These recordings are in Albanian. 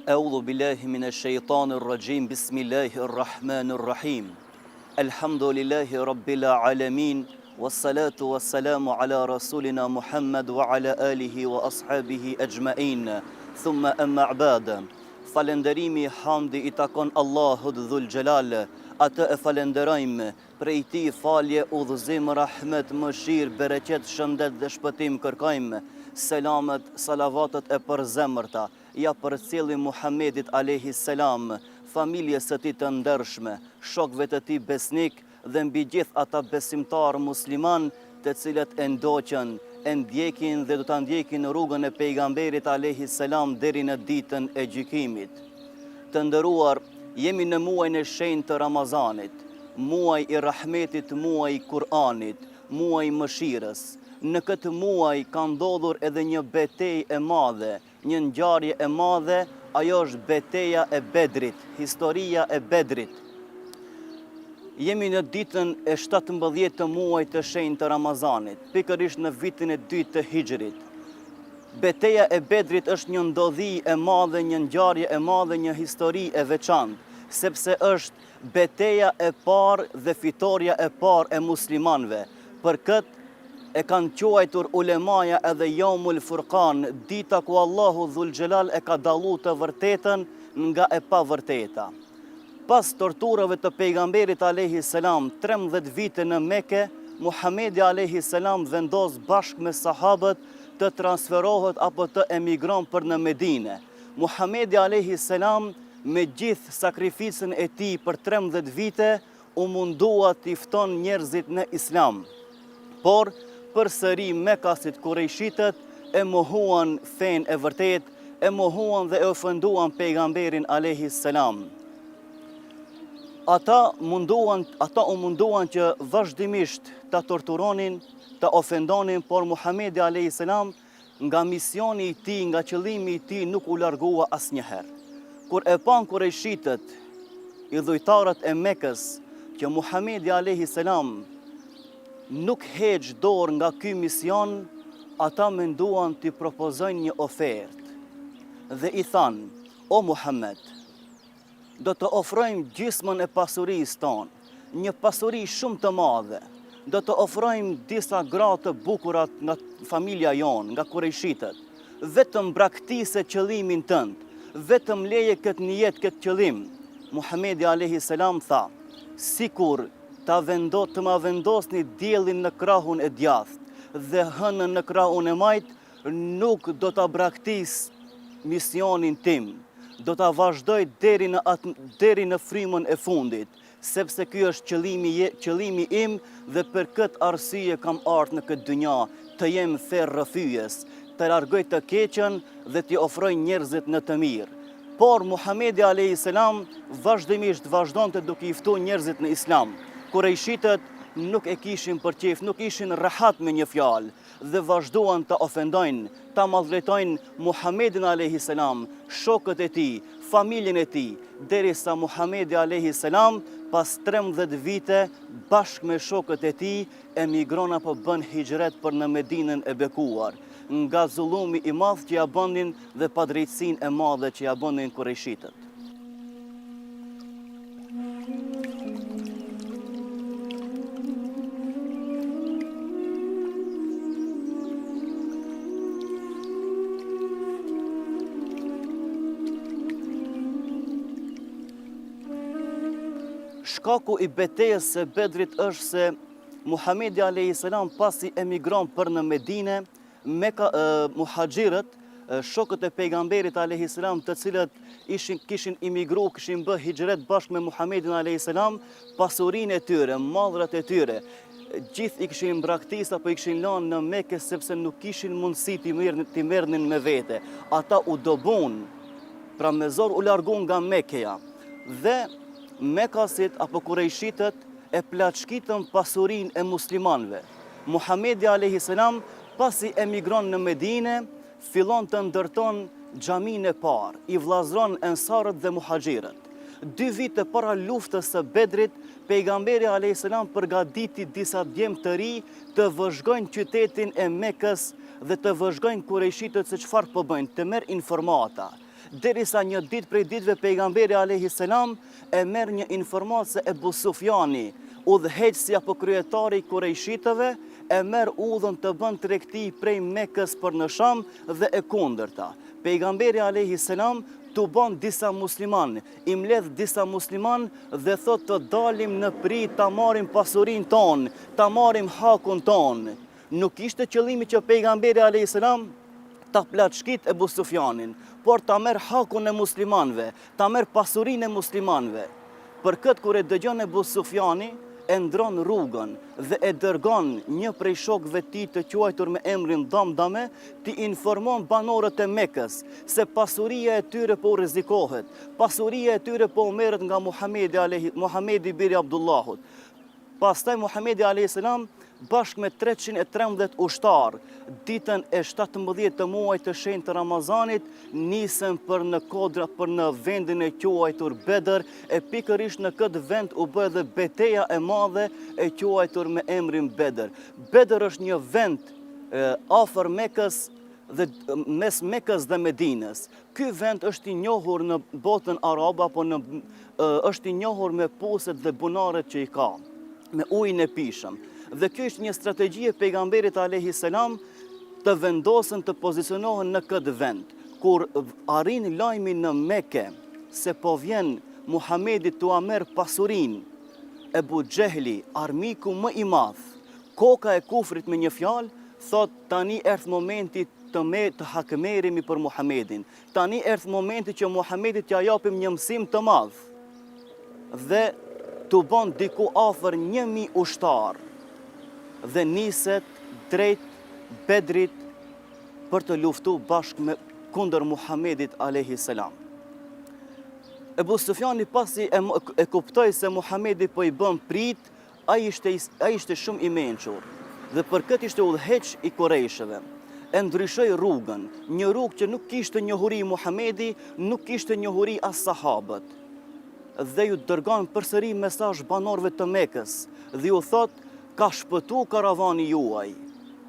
أعوذ بالله من الشيطان الرجيم بسم الله الرحمن الرحيم الحمد لله رب العالمين والصلاة والسلام على رسولنا محمد وعلى آله وأصحابه أجمعين ثم أما بعد Falenderimi hamdi I takon Allahut dhul gjelal, atë e falenderojmë, prej ti falje, udhëzim, rahmet, mëshirë, bereqet, shëndet dhe shpëtim kërkojmë, selamet, salavatet e përzemërta, ja për cilin Muhammedit alayhi salam, familjes së tij të ndershme, shokëve të tij besnik dhe mbi gjithë ata besimtar musliman të cilët e ndoqën, e ndjekin dhe do ta ndjekin rrugën e pejgamberit alayhi salam deri në ditën e gjykimit. Të nderuar, jemi në muajin e shenjtë të Ramazanit, muaj I rahmetit, muaj I Kur'anit, muaj I mëshirës. Në këtë muaj ka ndodhur edhe një betejë e madhe, një ngjarje e madhe, ajo është betejë e Bedrit, historia e Bedrit. Jemi në ditën e 17 të muajit të shenjtë të Ramazanit, pikërisht në vitin e 2 të Hijrit. Betejë e Bedrit është një ndodhi e madhe, një ngjarje e madhe, një histori e veçantë, sepse është betejë e parë dhe fitoria e parë e muslimanëve. Për këtë e kanë quajtur ulemaja edhe Yaumul Furqan, dita ku Allahu dhul gjelal e ka dalluar të vërtetën nga e pavërteta. Pas torturave të pejgamberit alayhi salam 13 vite në Mekë, Muhamedi alayhi salam vendos bashkë me sahabët të transferohet apo të emigron për në Medinë. Muhamedi alayhi salam me gjithë sakrificën e tij për 13 vite u mundua të fton njerëzit në Islam. Por përsëri Mekasit kurejshitët e mohuan fen e vërtet, e mohuan dhe e ofenduan pejgamberin alayhi salam. Ata u munduan që vazhdimisht ta torturonin, ta ofendonin, por Muhamedi alayhi salam nga misioni I tij, nga qëllimi I tij nuk u largua asnjëherë. Kur e pan kurejshitët, idhujtarët e Mekës, që Muhamedi alayhi salam nuk heq dorë nga ky mision, ata menduan të propozojnë një ofertë. Dhe I thanë: "O Muhammed, do të ofrojmë gjysmën e pasurisë tonë, një pasuri shumë të madhe. Do të ofrojmë disa gra të bukura nga familja jonë, nga kurejshitët. Vetëm braktisë qëllimin tënd, vetëm leje këtë nijet, këtë qëllim." Muhamedi alayhi salam tha: "Sikur të ma vendosni diellin në krahun e djathtë dhe hënën në krahun e majt, nuk do ta braktis misionin tim. Do ta vazhdoj deri në frymën e fundit, sepse ky është qëllimi im dhe për këtë arsye kam ardhur në këtë dynja, të jem ferr rrëfyes, të largoj të keqen dhe t'i ofroj njerëzit në të mirë." Por Muhamedi alayhi salam vazhdimisht vazhdonte duke I ftuar njerëzit në Islam. Kurejshitët nuk e kishin për qejf, nuk ishin rahat me një fjalë dhe vazhduan të ofendojnë, ta maltretojnë Muhamedin alayhi salam, shokët e tij, familjen e tij, derisa Muhamedi alayhi salam pas 13 vite bashkë me shokët e tij emigron apo bën hijret për në Medinën e bekuar, nga zullumi I madh që ja bënin dhe padrejtësinë e madhe që ja bënin kurejshitët. Shkaku I betejës së Bedrit është se Muhamedi alayhi salam pasi emigron për në Medinë, muhaxhirët, shokët e pejgamberit alayhi salam, të cilët kishin imigruar, kishin bë hijret bashkë me Muhamedin alayhi salam, pasurinë e tyre, mallrat e tyre, gjithë I kishin braktisë apo I kishin lënë në Mekë sepse nuk kishin mundësi t'i merrnin me vete. Ata u dobun, pra me zor u largun nga Mekëja. Dhe Mekasit apo kurejshitët e plaçkitën pasurinë e muslimanëve. Muhamedi alayhi salam pasi emigron në Medinë, fillon të ndërton xhaminë e parë, I vllazëron ensarët dhe muhaxhirët. 2 vite para luftës së Bedrit, pejgamberi alayhi salam përgatiti disa djemë të ri të vëzhgojnë qytetin e Mekës dhe të vëzhgojnë kurejshitët se çfarë po bëjnë, të merr informata. derisa një ditë prej ditëve pejgamberi alayhi salam e merr një informatë se Ebu Sufjani, udhëheqësi apo kryetari i Kurejshitëve, e merr udhën të bën tregti prej Mekës për në Sham dhe e kundërta. Pejgamberi alayhi salam të bën disa musliman, i mbledh disa musliman dhe thot të dalim në prit, ta marrim pasurinë tonë, ta marrim hakun tonë. Nuk ishte qëllimi që pejgamberi alayhi salam ta plaçkit Ebu Sufjanin, por ta merr hakun e muslimanëve, ta merr pasurinë e muslimanëve. Për këtë kur e dëgjon Ebu Sufjani, e ndron rrugën dhe e dërgon një prej shokëve të tij të quajtur me emrin Damdame, t'i informon banorët e Mekës se pasuria e tyre po rrezikohet, pasuria e tyre po merret nga Muhamedi biri Abdullahut. Pastaj Muhamedi alayhis salam bashkë me 313 ushtar, ditën e 17 të muajit të shenjtë të Ramazanit, nisën për në kodra, për në vendin e quajtur Bedër, e pikërisht në këtë vend u bë edhe betejë e madhe e quajtur me emrin Bedër. Bedër është një vend afër Mekës dhe mes Mekës dhe Medinës. Ky vend është i njohur në botën arabe, apo është i njohur me puset dhe bunaret që i ka, me ujin e pishëm. Dhe kjo është një strategji e pejgamberit alayhis salam të vendosën të pozicionohen në këtë vend. Kur arrin lajmi në Mekë se po vjen Muhamedi t'ua merr pasurinë, Ebu Xehli, armiku më i madh, koka e kufrit me një fjalë, thot tani erdh momenti të hakmerimi për Muhamedin. Tani erdh momenti që Muhamedit t'ia japim një mësim të madh. Dhe t'u bën diku afër 1000 ushtar dhe niset drejt Bedrit për të luftu bashkë kundër Muhamedit alayhis salam. Ebu Sufjani pasi e kuptoi se Muhamedi po i bën prit, ai ishte shumë i mençur dhe për këtë ishte udhëheq i Kurejshëve. E ndryshoi rrugën, një rrugë që nuk kishte njohuri Muhamedi, nuk kishte njohuri as sahabët. Dhe ju dërgon përsëri mesazh banorëve të Mekës dhe ju thot ka shpëtu karavani juaj,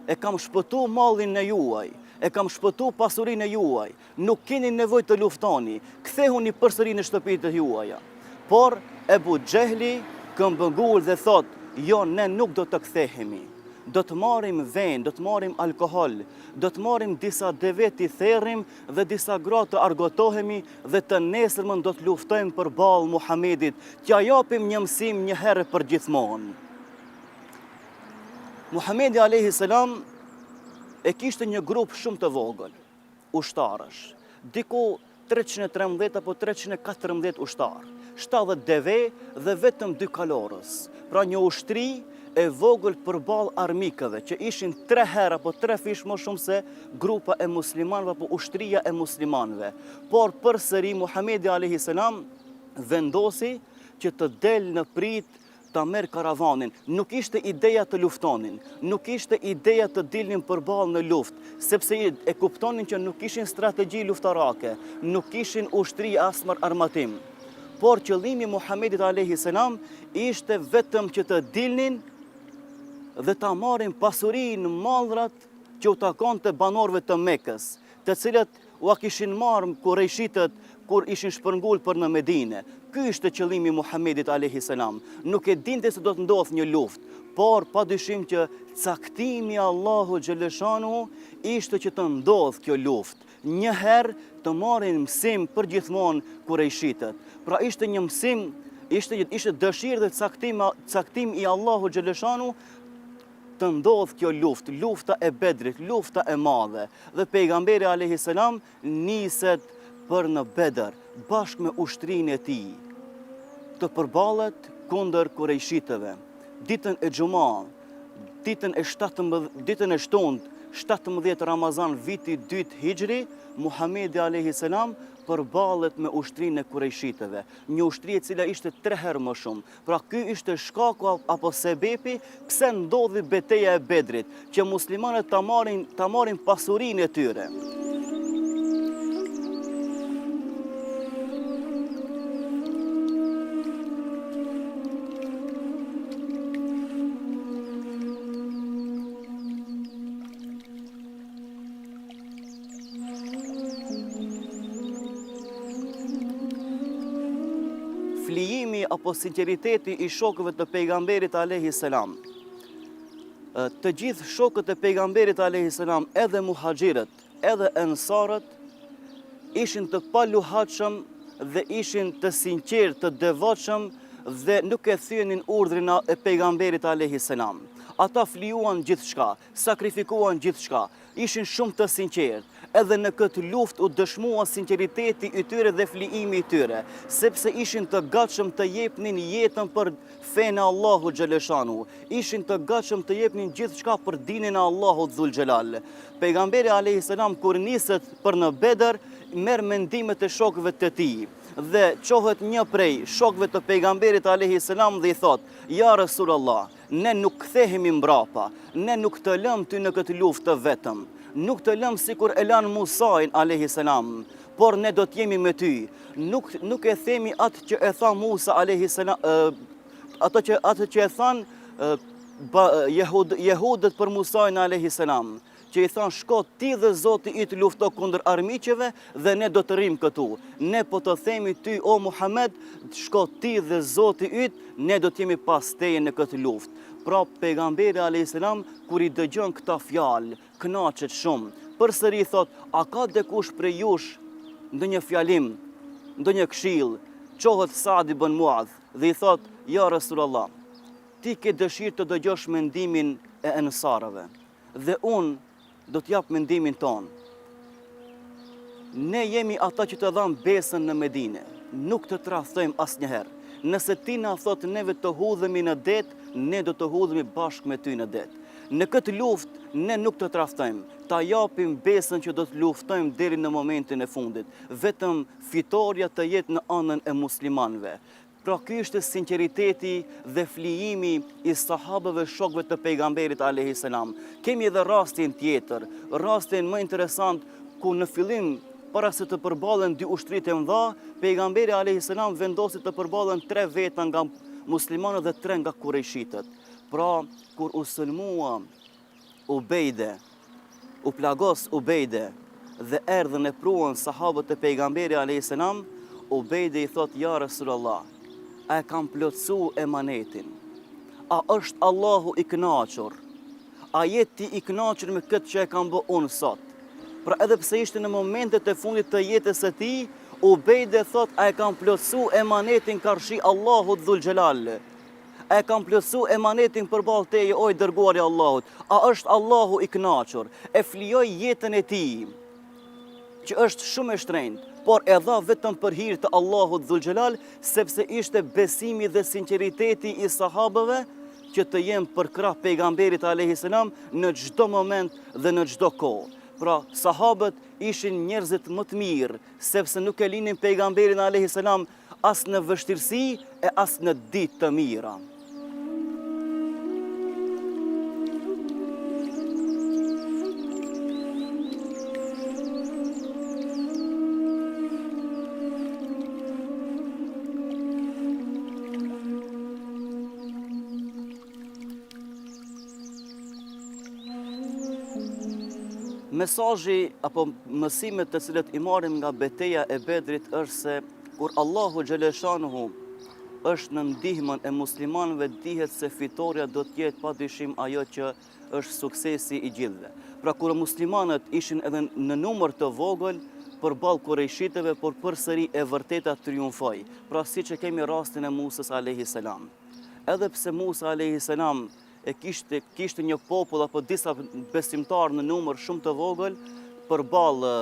e kam shpëtu mallin e juaj, e kam shpëtu pasurinë e juaj, nuk keni nevojë të luftoni, kthehuni përsëri në shtëpitë juaja. Por Ebu Xehli këmbëngul dhe thot, jo, ne nuk do të kthehemi. Do të marrim vend, do të marrim alkohol, do të marrim disa deve të therrim dhe disa gra të argëtohemi dhe të nesërmën do të luftojmë përballë Muhamedit, t'ia japim një mësim një herë për gjithmonë. Muhamedi alayhis salam e kishte një grup shumë të vogël ushtarësh, diku 313 apo 314 ushtar, 70 deve dhe vetëm 2 kalorës. Pra një ushtri e vogël përballë armikëve që ishin 3 herë apo 3 fish më shumë se grupa e muslimanëve apo ushtria e muslimanëve. Por përsëri Muhamedi alayhis salam vendosi që të del në prit ta merr karavanin. Nuk ishte ideja të luftonin, nuk ishte ideja të dilnin përballë në luftë, sepse e kuptonin që nuk kishin strategji luftarake, nuk kishin ushtri as armatim. Por qëllimi Muhamedit alayhis salam ishte vetëm që të dilnin dhe ta marrin pasurinë, mallrat që u takonte banorëve të Mekës, të cilët u kishin marrë Kurejshitët kur ishin shpërngul për në Medinë. Ky ishte qëllimi Muhamedit alayhis salam. Nuk e dinte se do të ndodh një luftë, por padyshim që caktimi Allahu xhaleshanu ishte që të ndodh kjo luftë. Një herë të marrin mësim për gjithmonë Kurejshitët. Pra ishte një mësim, ishte dëshirë dhe caktim i Allahu xhaleshanu të ndodh kjo luftë, lufta e Bedrit, lufta e madhe. Dhe pejgamberi alayhis salam niset për në Bedër bashkë me ushtrinë e tij të përballet kundër Kurejshitëve. Ditën e Xuma, ditën e 17 Ramazan viti 2 Hijri, Muhamedi alayhis salam përballet me ushtrinë e Kurejshitëve, një ushtri e cila ishte 3 herë më shumë. Pra ky ishte shkaku apo sebepi pse ndodhi betejë e Bedrit, që muslimanët ta marrin pasurinë e tyre. apo sinqeriteti i shokëve të pejgamberit alayhi salam. Të gjithë shokët e pejgamberit alayhi salam, edhe muhaxhirët, edhe ensarët, ishin të paluhatshëm dhe ishin të sinqertë, të devotshëm dhe nuk e thyenin urdhrin e pejgamberit alayhi salam. Ata flijuan gjithçka, sakrifikuan gjithçka, ishin shumë të sinqertë. Edhe në këtë luftë u dëshmua sinqeriteti i tyre dhe flijimi i tyre, sepse ishin të gatshëm të jepnin jetën për fenë e Allahut xhaleshanu, ishin të gatshëm të jepnin gjithçka për dinin e Allahut dhul xhelal. Pejgamberi alayhi salam kur niset për në Bedër, merr mendimet e shokëve të tij dhe qohet një prej shokëve të pejgamberit alayhi salam dhe i thot: "Ja Rasulullah, ne nuk kthehemi mbrapa, ne nuk të lëm ty në këtë luftë të vetëm. Nuk të lëm sikur e lanë Musain alayhi salam, por ne do të jemi me ty. Nuk e themi atë që e tha Musa alayhi salam, atë që e than jehudët për Musain alayhi salam, që i than shko ti dhe Zoti yt lufto kundër armiqeve dhe ne do të rrim këtu. Ne po të themi ty o Muhammed, shko ti dhe Zoti yt, ne do të jemi pas teje në këtë luftë." Pra pejgamberi alayhis salam kur i dëgjon këta fjalë, kënaqet shumë. Përsëri thot: "A ka dikush prej jush ndonjë fjalim, ndonjë këshill?" Qohet Saad ibn Muadh dhe i thot: "Ja Rasulullah, ti ke dëshirë të dëgjosh mendimin e ensarëve dhe unë do t'jap mendimin ton. Ne jemi ata që të dham besën në Medinë, nuk të tradhtojmë asnjëherë. Nëse ti na thot neve të hudhemi në det, ne do të hudhemi bashkë me ty në det. Në këtë luftë ne nuk të tradhtojmë, ta japim besën që do të luftojmë deri në momentin e fundit. Vetëm fitoria të jetë në anën e muslimanëve." Pra ky është sinqeriteti dhe flijimi i sahabëve shokëve të pejgamberit alayhi salam. Kemi edhe rastin tjetër, rastin më interesant ku në fillim para se të përballen dy ushtritë e mëdha, pejgamberi alayhi salam vendosi të përballen 3 veta nga muslimanët dhe 3 nga kurejshitët. Pra kur u sulmua Ubejde, u plagos Ubejde dhe erdhën e pruan sahabët e pejgamberi alayhi salam, Ubejde i thot: "Ja Rasulullah, a e kam plotësu emanetin? A është Allahu i kënaqur? A jeti i kënaqur me këtë që e kam bë unë sot?" Pra edhe pse ishte në momentet e fundit të jetës së tij, Ubejde thot: "A e kam plotësu emanetin karshi Allahut dhul xhelal? A e kam plotësu emanetin përballë teje, o i dërguari i Allahut? A është Allahu i kënaqur?" E flijoi jetën e tij, që është shumë e shtrenjtë, por e dha vetëm për hir të Allahut dhul xhelal, sepse ishte besimi dhe sinqeriteti i sahabëve që të jenë për krah pejgamberit alayhis salam në çdo moment dhe në çdo kohë. Pra sahabët ishin njerëzit më të mirë, sepse nuk e linin pejgamberin alayhis salam as në vështirësi e as në ditë të mira. Mesazhi apo mësimet të cilët i marrim nga betejë e Bedrit është se kur Allahu xhaleshanuhu është në ndihmën e muslimanëve, dihet se fitoria do të jetë padyshim ajo që është suksesi i gjithëve. Pra kur muslimanët ishin edhe në numër të vogël përballë kurejshitëve, por përsëri e vërteta triumfoi. Pra siç e kemi rastin e Musës alayhis salam. Edhe pse Musa alayhis salam e kishte një popull apo disa besimtarë në numër shumë të vogël përballë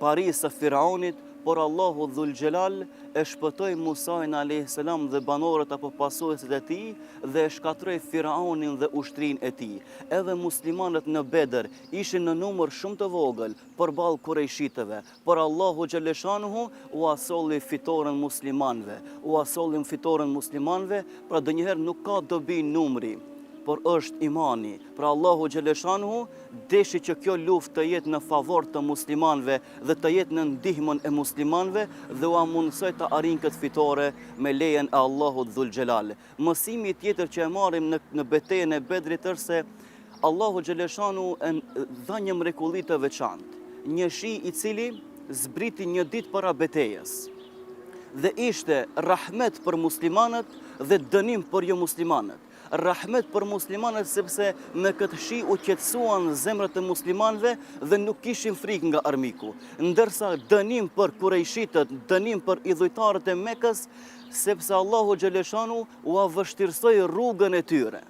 parisë së Firaunit, por Allahu dhul xhelal e shpëtoi Musain alayhis salam dhe banorët apo pasuesit e tij dhe e shkatroi Firaunin dhe ushtrinë e tij. Edhe muslimanët në Bedër ishin në numër shumë të vogël përballë kurejshitëve, por Allahu xhaleshanuhu u asolli fitoren muslimanëve. Pra ndonjëherë nuk ka dobi numri, por është imani. Pra Allahu xhaleshanuhu deshi që kjo luftë të jetë në favor të muslimanëve dhe të jetë në ndihmën e muslimanëve dhe u mundsoi të arrijnë këtë fitore me lejen e Allahut dhul xhelal. Mësimi tjetër që e marrim në betejën e Bedrit është se Allahu xhaleshanuhu dha një mrekulli të veçantë, një shi i cili zbriti një ditë para betejës. dhe ishte rahmet për muslimanët dhe dënim për jo muslimanët. Rahmet për muslimanët sepse me këtë shi u qetësuan zemrat e muslimanëve dhe nuk kishin frikë nga armiku. Ndërsa dënim për kurejshitët, dënim për idhujtarët e Mekës, sepse Allahu Gjeleshanu u vështirësoi rrugën e tyre.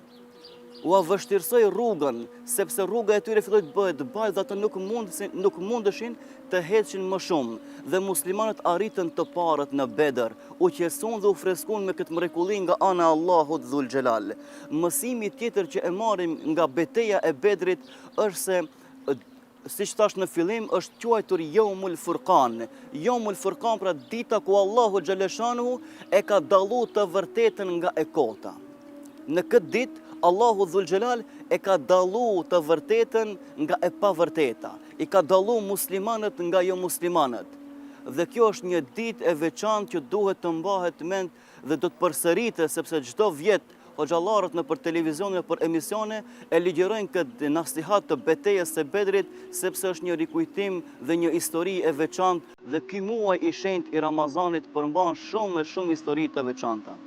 U vështirësoi rrugën, sepse rruga e tyre filloi të bëhet bardhë dhe ata nuk mundeshin të heqin më shumë. Dhe muslimanët arritën të parët në Bedër, u qesuan dhe u freskun me këtë mrekulli nga ana e Allahut Dhul Xhelal. Mësimi tjetër që e marrim nga betejë e Bedrit është se, siç thash në fillim, është quajtur Yawmul Furqan. Yawmul Furqan pra dita ku Allahu Xheleshanu e ka dalluar të vërtetën nga e kota. Në këtë ditë Allahu Dhul Xhelal e ka dallu të vërtetën nga e pavërteta, i ka dallu muslimanët nga jo muslimanët. Dhe kjo është një ditë e veçantë që duhet të mbahet mend dhe do të përsëritet, sepse çdo vit hoxhallarët nëpër televizion dhe për emisione e ligjerojnë këtë nasihat të betejës së Bedrit, sepse është një rikujtim dhe një histori e veçantë dhe ky muaj i shenjtë i Ramazanit përmban shumë histori të veçanta.